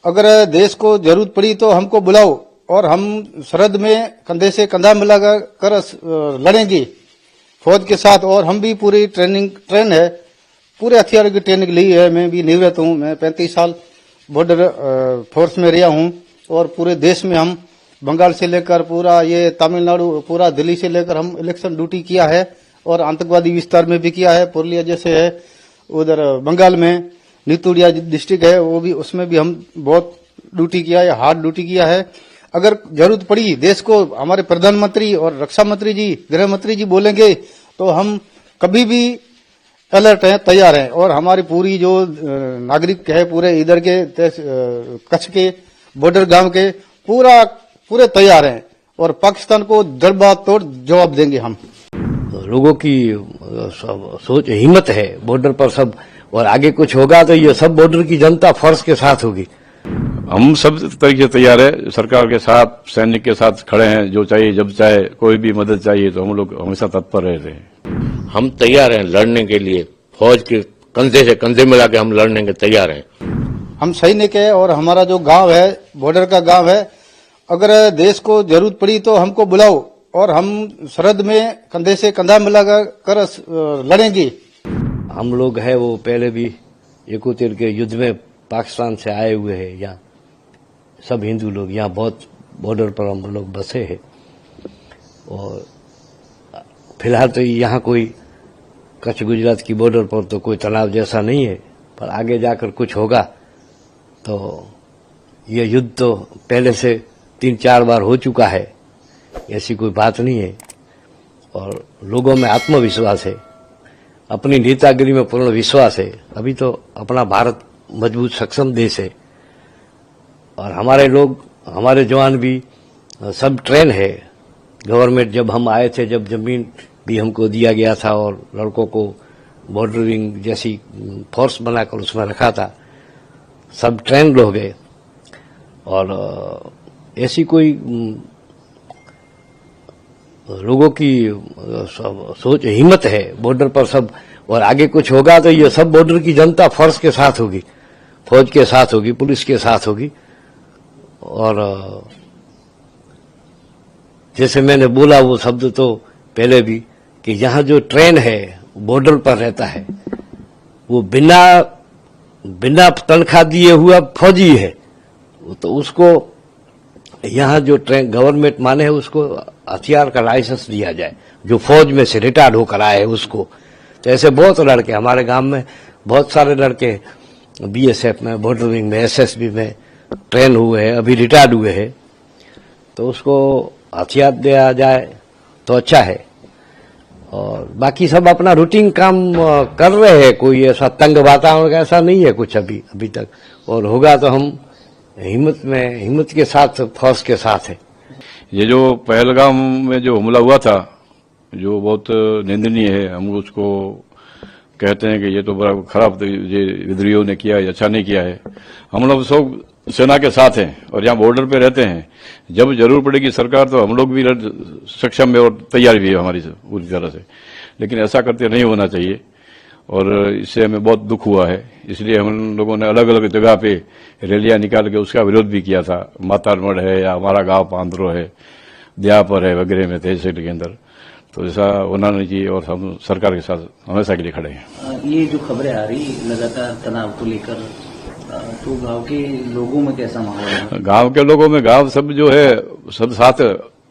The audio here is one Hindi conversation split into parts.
अगर देश को जरूरत पड़ी तो हमको बुलाओ और हम सरहद में कंधे से कंधा मिलाकर लड़ेंगे फौज के साथ। और हम भी पूरी ट्रेन है, पूरे हथियारों की ट्रेनिंग ली है। मैं भी निवृत्त हूं, मैं 35 साल बॉर्डर फोर्स में रहा हूं। और पूरे देश में हम बंगाल से लेकर पूरा ये तमिलनाडु, पूरा दिल्ली से लेकर हम इलेक्शन ड्यूटी किया है। और आतंकवादी विस्तार में भी किया है। पुरुलिया जैसे है उधर बंगाल में नितुड़िया डिस्ट्रिक्ट है, वो भी, उसमें भी हम बहुत ड्यूटी किया है, हार्ड ड्यूटी किया है। अगर जरूरत पड़ी देश को, हमारे प्रधानमंत्री और रक्षा मंत्री जी, गृह मंत्री जी बोलेंगे तो हम कभी भी अलर्ट हैं, तैयार हैं। और हमारी पूरी जो नागरिक है पूरे इधर के कच्छ के बॉर्डर गांव के पूरे तैयार हैं और पाकिस्तान को जड़बातोड़ जवाब देंगे हम। लोगों की सोच हिम्मत है बॉर्डर पर सब, और आगे कुछ होगा तो ये सब बॉर्डर की जनता फोर्स के साथ होगी। हम सब तरीके से तैयार है, सरकार के साथ, सैनिक के साथ खड़े हैं। जो चाहिए जब चाहे, कोई भी मदद चाहिए तो हम लोग हमेशा तत्पर रहते हैं। हम तैयार हैं लड़ने के लिए, फौज के कंधे से कंधे मिला के हम लड़ने के तैयार हैं। हम सैनिक है और हमारा जो गांव है बॉर्डर का गांव है। अगर देश को जरूरत पड़ी तो हमको बुलाओ और हम सरहद में कंधे से कंधा मिलाकर लड़ेंगे। हम लोग है वो पहले भी 71 के युद्ध में पाकिस्तान से आए हुए हैं। यहाँ सब हिंदू लोग यहाँ बहुत बॉर्डर पर हम लोग बसे हैं। और फिलहाल तो यहाँ कोई कच्छ गुजरात की बॉर्डर पर तो कोई तनाव जैसा नहीं है, पर आगे जाकर कुछ होगा तो ये युद्ध तो पहले से 3-4 बार हो चुका है, ऐसी कोई बात नहीं है। और लोगों में आत्मविश्वास है, अपनी नेतागिरी में पूर्ण विश्वास है। अभी तो अपना भारत मजबूत सक्षम देश है और हमारे लोग, हमारे जवान भी सब ट्रेन है। गवर्नमेंट जब हम आए थे, जब जमीन भी हमको दिया गया था और लड़कों को बॉर्डरिंग जैसी फोर्स बनाकर उसमें रखा था, सब ट्रेन लोग हैं। और ऐसी कोई लोगों की सोच हिम्मत है बॉर्डर पर सब, और आगे कुछ होगा तो ये सब बॉर्डर की जनता फोर्स के साथ होगी, फौज के साथ होगी, पुलिस के साथ होगी। और जैसे मैंने बोला वो शब्द तो पहले भी कि यहाँ जो ट्रेन है बॉर्डर पर रहता है वो बिना तनख्वाह दिए हुआ फौजी है, तो उसको यहाँ जो ट्रेन गवर्नमेंट माने है उसको हथियार का लाइसेंस दिया जाए, जो फौज में से रिटायर्ड होकर आए हैं उसको। तो ऐसे बहुत लड़के हमारे गांव में, बहुत सारे लड़के बीएसएफ में, बॉर्डर विंग में, एसएसबी में ट्रेन हुए हैं, अभी रिटायर्ड हुए हैं। तो उसको हथियार दिया जाए तो अच्छा है। और बाकी सब अपना रूटीन काम कर रहे हैं, कोई ऐसा तंग वातावरण ऐसा नहीं है कुछ अभी तक। और होगा तो हम हिम्मत के साथ फोर्स के साथ है। ये जो पहलगाम में जो हमला हुआ था, जो बहुत निंदनीय है, हम उसको कहते हैं कि ये तो बड़ा खराब ये विद्रोहियों ने किया है, अच्छा नहीं किया है। हम लोग सब सेना के साथ हैं और यहाँ बॉर्डर पे रहते हैं। जब जरूर पड़ेगी सरकार तो हम लोग भी सक्षम है और तैयार भी है हमारी पूरी तरह से, लेकिन ऐसा करते नहीं होना चाहिए। और इससे हमें बहुत दुख हुआ है, इसलिए हम लोगों ने अलग अलग जगह पे रैलियां निकाल के उसका विरोध भी किया था। मातारमढ़ है या हमारा गांव पांद्रो है, दयापर है वगैरह में तहसील के अंदर। तो ऐसा होना नहीं चाहिए और हम सरकार के साथ हमेशा के लिए खड़े हैं। ये जो खबरें आ रही लगातार तनाव को लेकर, तो गांव के लोगों में कैसा माहौल है? गांव के लोगों में, गांव सब जो है सब साथ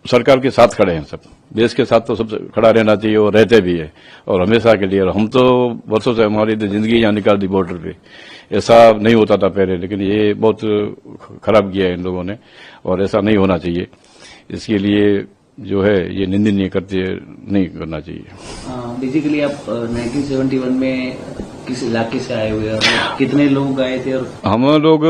सरकार के साथ खड़े हैं, सब देश के साथ तो सब खड़ा रहना चाहिए और रहते भी है और हमेशा के लिए। और हम तो वर्षों से हमारी जिंदगी यहाँ निकाल दी बॉर्डर पे, ऐसा नहीं होता था पहले, लेकिन ये बहुत खराब किया है इन लोगों ने और ऐसा नहीं होना चाहिए। इसके लिए जो है ये निंदनीय करते नहीं करना चाहिए। बेसिकली आप 1971 में किस इलाके से आए हुए और कितने लोग आए थे? और हम लोग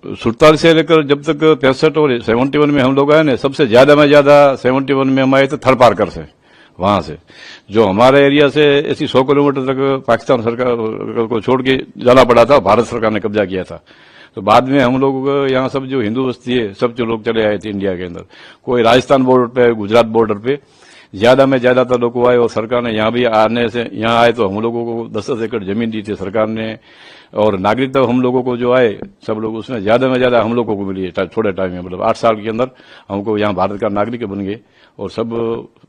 47 से लेकर जब तक 63 और 71 में हम लोग आए ना, सबसे ज्यादा में ज्यादा 71 में हम आए थे थलपारकर से। वहां से जो हमारे एरिया से ऐसी 100 किलोमीटर तक पाकिस्तान सरकार को छोड़ के जाना पड़ा था, भारत सरकार ने कब्जा किया था। तो बाद में हम लोग यहाँ सब जो हिंदू बस्ती है सब जो लोग चले आए थे इंडिया के अंदर, कोई राजस्थान बॉर्डर पे, गुजरात बॉर्डर पे, ज्यादा में ज्यादातर लोग को आए और सरकार ने यहाँ भी आने से यहाँ आए तो हम लोगों को 10-10 एकड़ जमीन दी थी सरकार ने, और नागरिकता हम लोगों को जो आए सब लोग उसमें ज्यादा में ज्यादा हम लोगों को मिली है थोड़े टाइम में, मतलब 8 साल के अंदर हमको यहाँ भारत का नागरिक बन गए और सब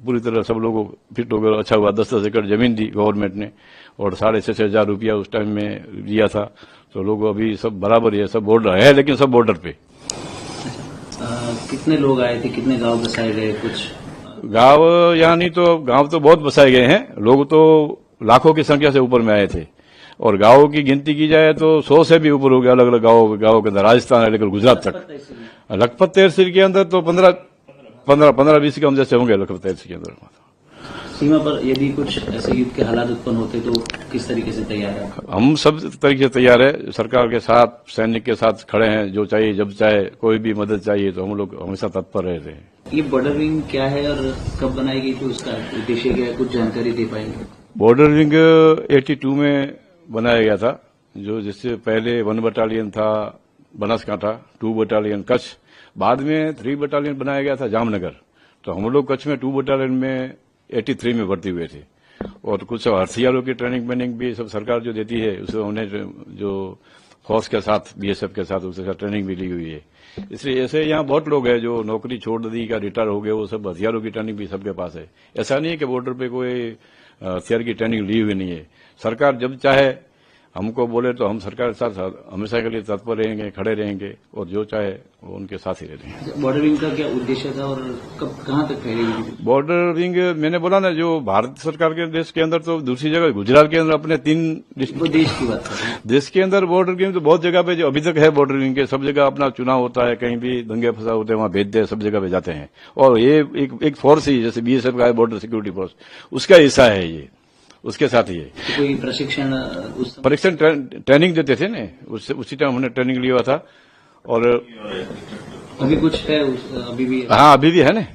पूरी तरह सब लोगों फिट हो गए। अच्छा हुआ 10-10 एकड़ जमीन दी गवर्नमेंट ने और 6,500 रुपया उस टाइम में दिया था, तो लोग अभी सब बराबर ही है, सब बॉर्डर है लेकिन सब बॉर्डर पे। कितने लोग आए थे, कितने गांव बसाए गए? कुछ गांव यहाँ नहीं तो गांव तो बहुत बसाए गए हैं, लोग तो लाखों की संख्या से ऊपर में आए थे और गांवों की गिनती की जाए तो 100 से भी ऊपर हो गया अलग अलग गांवों के अंदर, राजस्थान है लेकर गुजरात तक। लखपत तहसील के अंदर तो 15-20 गांव जैसे होंगे लखपत तहसील के अंदर। सीमा पर यदि कुछ ऐसे युद्ध के हालात उत्पन्न होते तो किस तरीके से तैयार है? हम सब तरीके से तैयार है, सरकार के साथ सैनिक के साथ खड़े हैं, जो चाहिए जब चाहे कोई भी मदद चाहिए तो हम लोग हमेशा तत्पर रहते हैं। ये बॉर्डर विंग क्या है और कब बनाई गई थी, उसका उद्देश्य क्या है, कुछ जानकारी दे पाएंगे? बॉर्डर विंग 82 में बनाया गया था, जो जिससे पहले 1 बटालियन था बनासकांठा, 2 बटालियन कच्छ, बाद में 3 बटालियन बनाया गया था जामनगर। तो हम लोग कच्छ में 2 बटालियन में 83 में भर्ती हुए थे और कुछ हथियारों की ट्रेनिंग वेनिंग भी सब सरकार जो देती है उसे उन्हें जो फौज के साथ बीएसएफ के साथ उसके साथ ट्रेनिंग भी ली हुई है। इसलिए ऐसे यहाँ बहुत लोग हैं जो नौकरी छोड़ दी का रिटायर हो गए, वो सब हथियारों की ट्रेनिंग भी सबके पास है। ऐसा नहीं है कि बॉर्डर पे कोई हथियार की ट्रेनिंग ली हुई नहीं है। सरकार जब चाहे हमको बोले तो हम सरकार के साथ हमेशा के लिए तत्पर रहेंगे, खड़े रहेंगे और जो चाहे वो उनके साथ ही रहेंगे। बॉर्डर विंग का क्या उद्देश्य था और कब कहाँ तक फैलेगी? बॉर्डर विंग मैंने बोला ना, जो भारत सरकार के देश के अंदर तो दूसरी जगह गुजरात के अंदर अपने 3 वो देश की बात कर रहे हैं। देश के अंदर बॉर्डर विंग तो बहुत जगह पे जो अभी तक है बॉर्डर विंग के, सब जगह अपना चुनाव होता है, कहीं भी दंगे फसाद होते हैं वहां भेजते हैं, सब जगह पे जाते हैं। और ये एक फोर्स ही जैसे बीएसएफ का है बॉर्डर सिक्योरिटी फोर्स, उसका हिस्सा है ये, उसके साथ ही है। तो कोई प्रशिक्षण परीक्षण ट्रेनिंग देते थे ना, उसी टाइम हमने ट्रेनिंग लिया था। और अभी कुछ है अभी भी? हाँ अभी भी है ना,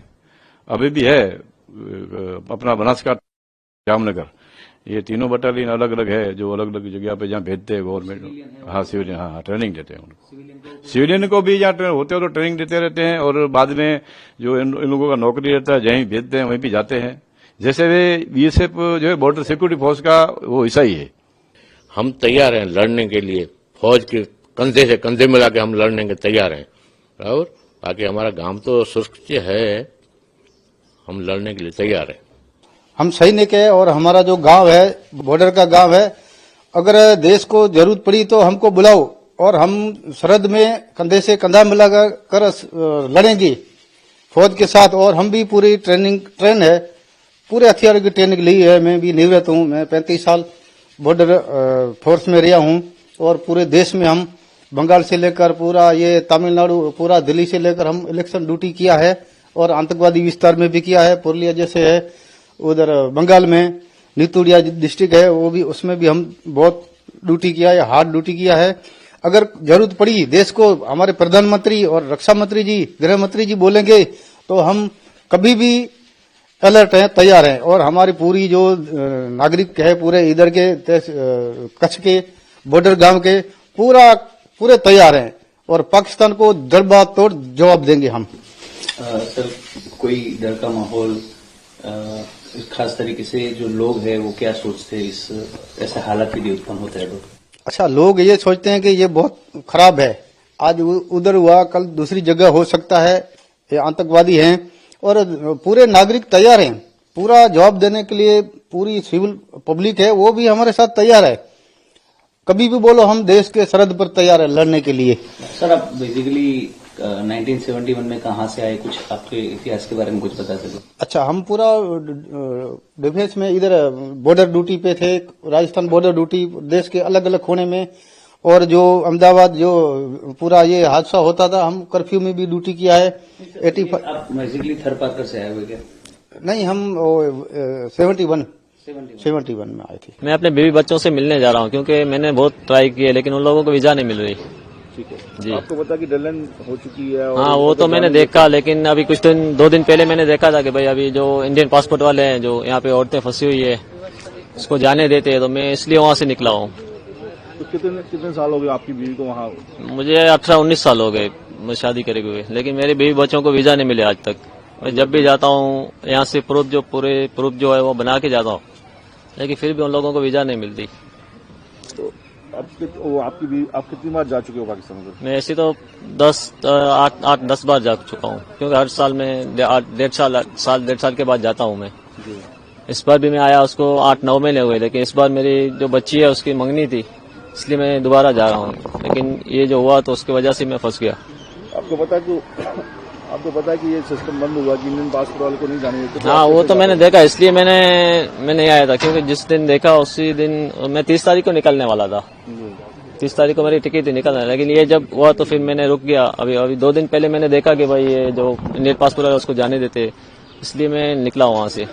अभी भी है अपना बनासकांठा, जामनगर, ये तीनों बटालियन अलग अलग है जो अलग अलग जगह पे जहाँ भेजते हैं गवर्नमेंट। हाँ सिविलियन, हाँ ट्रेनिंग देते हैं उनको। सिविलियन को भी जहाँ होते हो तो ट्रेनिंग देते रहते हैं और बाद में जो इन लोगों का नौकरी रहता है जहीं भेजते हैं वहीं भी जाते हैं। जैसे वे बीएसएफ जो है बॉर्डर सिक्योरिटी फोर्स का वो हिस्सा ही है। हम तैयार हैं लड़ने के लिए, फौज के कंधे से कंधे मिला के हम लड़ने के तैयार हैं। और बाकी हमारा गांव तो सुरक्षित है, हम लड़ने के लिए तैयार हैं। हम सैनिक है और हमारा जो गांव है बॉर्डर का गांव है, अगर देश को जरूरत पड़ी तो हमको बुलाओ और हम सरहद में कंधे से कंधा मिलाकर लड़ेंगे फौज के साथ। और हम भी पूरी ट्रेन है, पूरे हथियारों की ट्रेनिंग ली है। मैं भी निवृत्त हूँ, मैं 35 साल बॉर्डर फोर्स में रहा हूँ और पूरे देश में हम बंगाल से लेकर पूरा ये तमिलनाडु, पूरा दिल्ली से लेकर हम इलेक्शन ड्यूटी किया है और आतंकवादी विस्तार में भी किया है। पुरुलिया जैसे है उधर बंगाल में नीतुड़िया डिस्ट्रिक्ट है, वो भी उसमें भी हम बहुत ड्यूटी किया है, हार्ड ड्यूटी किया है। अगर जरूरत पड़ी देश को, हमारे प्रधानमंत्री और रक्षा मंत्री जी, गृह मंत्री जी बोलेंगे तो हम कभी भी अलर्ट हैं, तैयार हैं। और हमारी पूरी जो नागरिक है पूरे इधर के कच्छ के बॉर्डर गांव के पूरे तैयार हैं और पाकिस्तान को जड़बा तोड़ जवाब देंगे हम। सर कोई डर का माहौल खास तरीके से जो लोग हैं वो क्या सोचते हैं इस ऐसे हालात यदि उत्पन्न होता है तो? अच्छा, लोग ये सोचते हैं कि ये बहुत खराब है, आज उधर हुआ कल दूसरी जगह हो सकता है, ये आतंकवादी हैं और पूरे नागरिक तैयार हैं पूरा जवाब देने के लिए। पूरी सिविल पब्लिक है वो भी हमारे साथ तैयार है, कभी भी बोलो हम देश के सरहद पर तैयार है लड़ने के लिए। सर आप बेसिकली 1971 में कहाँ से आए, कुछ आपके इतिहास के बारे में कुछ बता सको? अच्छा, हम पूरा डिफेंस में इधर बॉर्डर ड्यूटी पे थे, राजस्थान बॉर्डर ड्यूटी देश के अलग अलग कोने में। और जो अहमदाबाद जो पूरा ये हादसा होता था, हम कर्फ्यू में भी ड्यूटी किया है। 85 आप बेसिकली थर पाकर से आए हुए क्या? नहीं, हम 71 में आए थे। मैं अपने बीवी बच्चों से मिलने जा रहा हूँ क्योंकि मैंने बहुत ट्राई की है लेकिन उन लोगों को वीजा नहीं मिल रही। ठीक है जी, आपको पता कि डेडलाइन हो चुकी है? हाँ वो तो मैंने देखा, लेकिन अभी कुछ दिन 2 दिन पहले मैंने देखा था कि भाई अभी जो इंडियन पासपोर्ट वाले हैं जो यहाँ पे औरतें फंसी हुई है उसको जाने देते हैं, तो मैं इसलिए वहाँ से निकला हूँ। तो कितने साल हो गए आपकी बीवी को वहाँ? मुझे 18-19 साल हो गए मुझे शादी करे हुए, लेकिन मेरे बीवी बच्चों को वीजा नहीं मिले आज तक। मैं जब भी जाता हूँ यहाँ से प्रूफ जो है वो बना के जाता हूँ, लेकिन फिर भी उन लोगों को वीजा नहीं मिलती। तो आप कितनी बार जा चुके हो पाकिस्तान में? मैं ऐसे तो 10 बार जा चुका हूँ, क्योंकि हर साल में डेढ़ साल के बाद जाता हूँ मैं। जी। इस बार भी मैं आया, उसको 8-9 महीने हुए, लेकिन इस बार मेरी जो बच्ची है उसकी मंगनी थी, इसलिए मैं दोबारा जा रहा हूँ। लेकिन ये जो हुआ तो उसकी वजह से मैं फंस गया। आपको पता है कि ये सिस्टम बंद हुआ कि इंडियन पासपोर्ट वाले को नहीं जाने देते? हाँ, वो तो मैंने देखा, इसलिए मैं नहीं आया था, क्योंकि जिस दिन देखा उसी दिन मैं 30 तारीख को निकलने वाला था। 30 तारीख को मेरी टिकट थी निकलना, लेकिन ये जब हुआ तो फिर मैंने रुक गया। अभी 2 दिन पहले मैंने देखा कि भाई ये जो इंडियन पासपोर्ट है उसको जाने देते, इसलिए मैं निकला वहां से।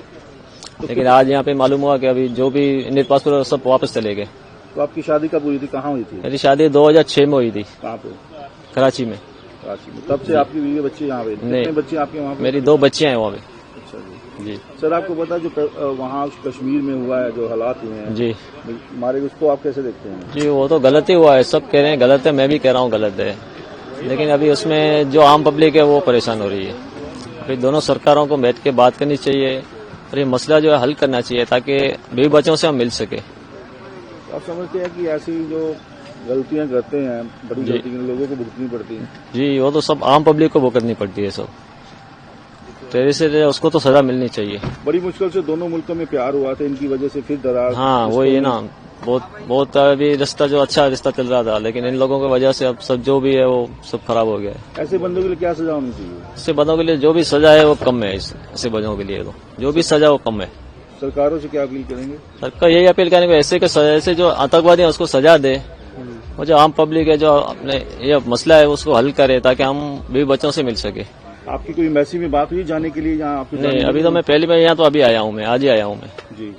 लेकिन आज यहाँ पे मालूम हुआ कि अभी जो भी इंडियन पासपोर्ट है सब वापस चले गए। तो आपकी शादी कब हुई थी, कहाँ हुई थी? मेरी शादी 2006 में हुई थी। कहाँ पे? कराची में। कराची में। तब से आपकी बीवी बच्चे यहाँ पे? नहीं। कितने बच्चे आपके वहाँ पे? मेरी 2 बच्चियां हैं वहाँ पे। अच्छा जी। जी सर, आपको पता है जो वहाँ कश्मीर में हुआ है, जो हालात हुए हैं जी हमारे, उसको आप कैसे देखते हैं? जी, वो तो गलत ही हुआ है, सब कह रहे हैं गलत है, मैं भी कह रहा हूँ गलत है, लेकिन अभी उसमें जो आम पब्लिक है वो परेशान हो रही है। अभी दोनों सरकारों को बैठ के बात करनी चाहिए और ये मसला जो है हल करना चाहिए, ताकि बीवी बच्चों से हम मिल सके। आप समझते हैं कि ऐसी जो गलतियां करते हैं, बड़ी गलतियां लोगों को भुगतनी पड़ती हैं? जी, वो तो सब आम पब्लिक को भुगतनी पड़ती है सब, तो इसलिए उसको तो सजा मिलनी चाहिए। बड़ी मुश्किल से दोनों मुल्कों में प्यार हुआ था, इनकी वजह से फिर दरार। हाँ, वही है ना, बहुत अभी रिश्ता जो अच्छा रिश्ता चल रहा था, लेकिन इन लोगों की वजह से अब सब जो भी है वो सब खराब हो गया है। ऐसे बंदों के लिए क्या सजा होनी चाहिए? ऐसे बंदों के लिए जो भी सजा है वो कम है, ऐसे बंदों के लिए तो जो भी सजा वो कम है। सरकारों से क्या अपील करेंगे? सरकार यही अपील करेंगे ऐसे जो आतंकवादी है उसको सजा दे, और जो आम पब्लिक है जो अपने ये मसला है उसको हल करे, ताकि हम भी बच्चों से मिल सके। आपकी कोई मैसी में बात हुई जाने के लिए? यहाँ आपकी नहीं, अभी तो मैं पहली बार यहाँ तो अभी आया हूँ, मैं आज ही आया हूँ मैं। जी।